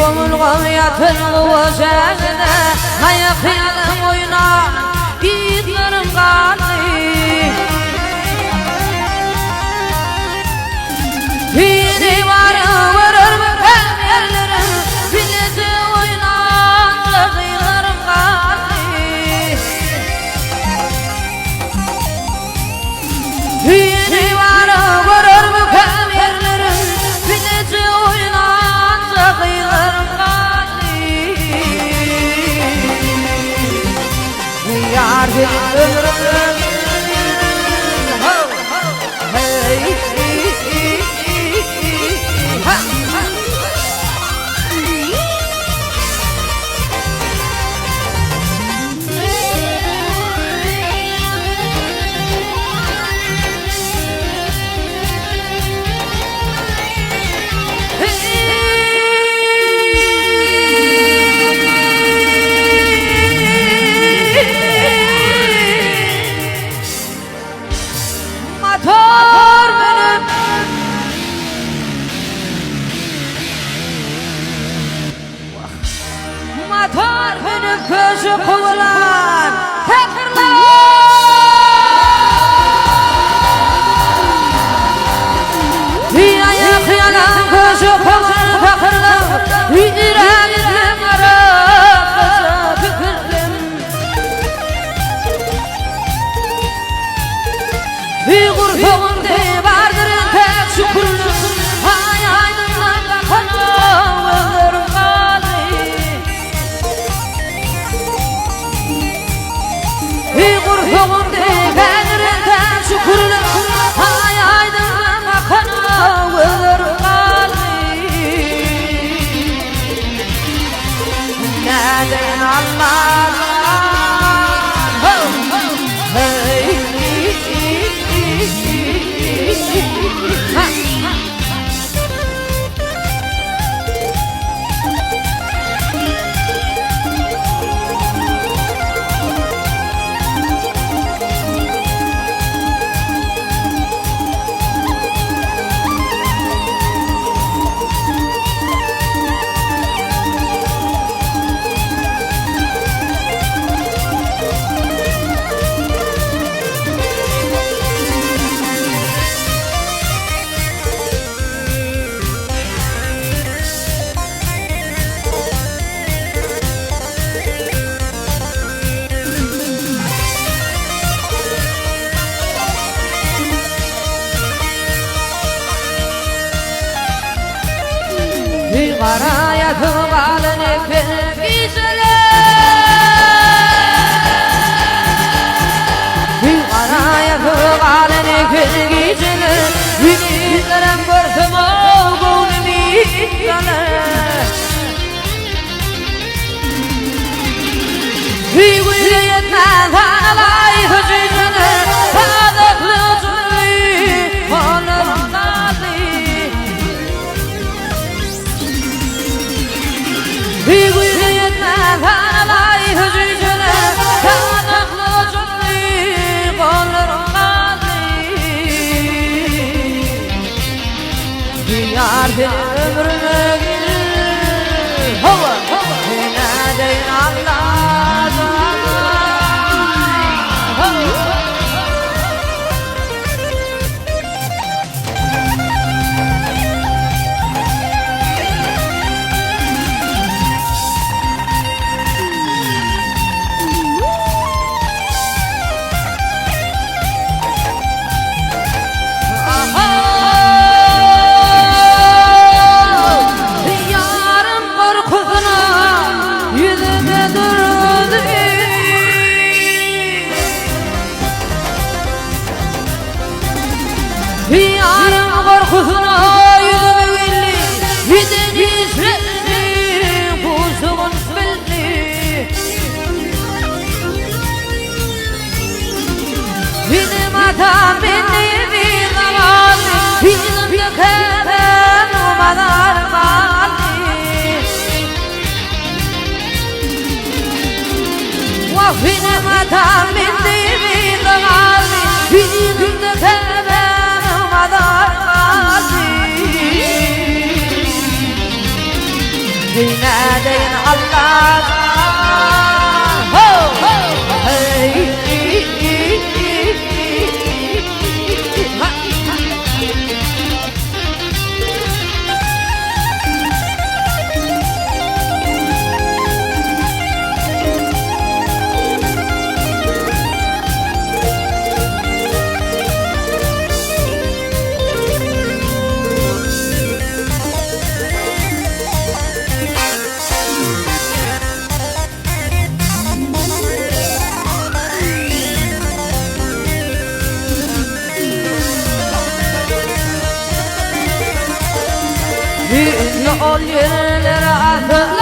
Gönül yatırlı sende Hayal hayalim oynar Gitlerim kaldı Yine varır hem yerlerim Bileti oynar Kıylarım kaldı Yine varır hem yerlerim Bileti oynar Kıylarım kaldı Yar bir ömrüm Hey Matar benim gözü kovulan Tekirler Bir ayak yalan gözü kovulan Tekirler Yüreğim arası tükürdüm Bir kurtuğum de vardır tek şükürlüm Ay aydınlar da kanım ölürüm Bir kurtuğum değerlerinden şükürler Hay aydın bakana ölür kaldı Neden Allah'ım Hey Bir karaya tıkalın ekmek güzeler Bir karaya tıkalın ekmek güzeler Ümidlerim görsem oğlum ümitler Bir güyle yetmez analay hücreler Sadıklı zülü olurum kaldı Bir güyle yetmez analay hücreler Sadıklı zülü olurum kaldı Yar bir ömrüme gelir Hava Yine deyin Allah'ım Yarım korkusuna yüzüme durdu Yarım korkusuna yüzüme villi Yüzüme yüzüme kuzumun bildi Bizim atam beni bir zaman Bizim dökemem umalar kaldı Benim atam beni bir zaman Bizim dökemem umalar kaldı نادين الله هو هي نقول للرأس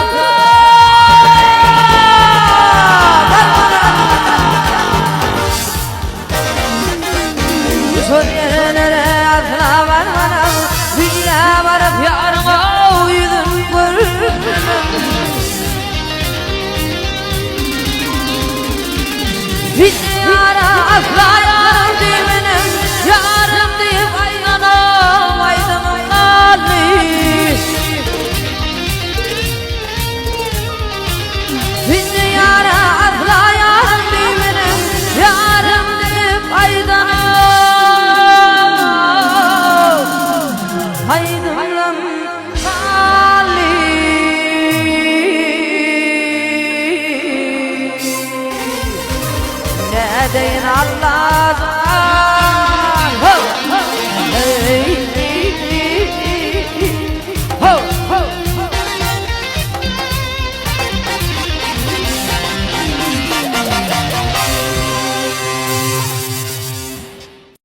نادين الله